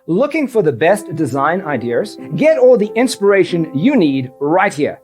Looking for the best design ideas? Get all the inspiration you need right here.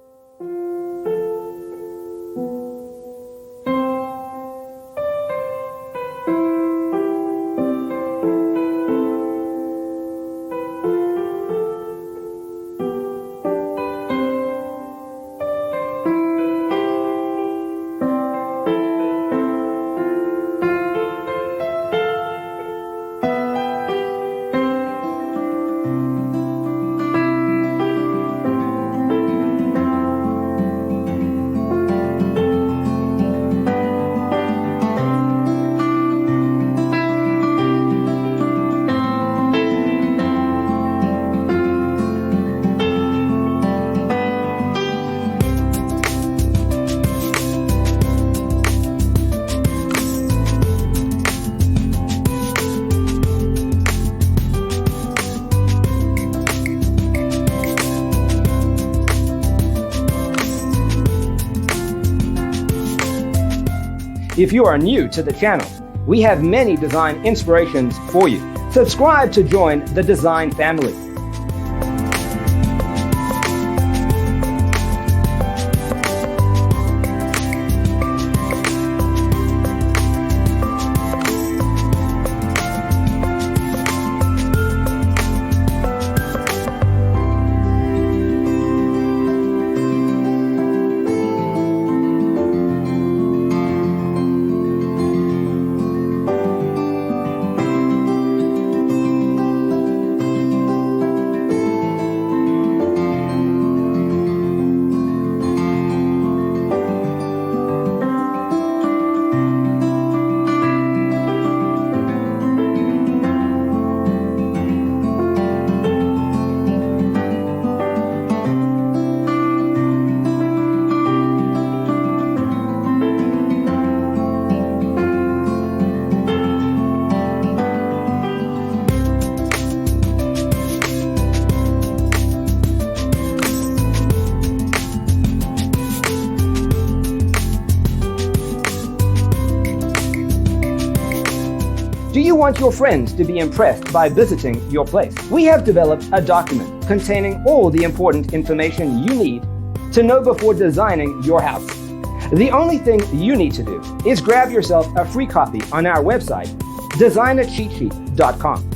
If you are new to the channel, we have many design inspirations for you. Subscribe to join the design family. Do you want your friends to be impressed by visiting your place? We have developed a document containing all the important information you need to know before designing your house. The only thing you need to do is grab yourself a free copy on our website, designercheatsheet.com.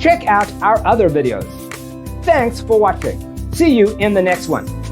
Check out our other videos. Thanks for watching. See you in the next one.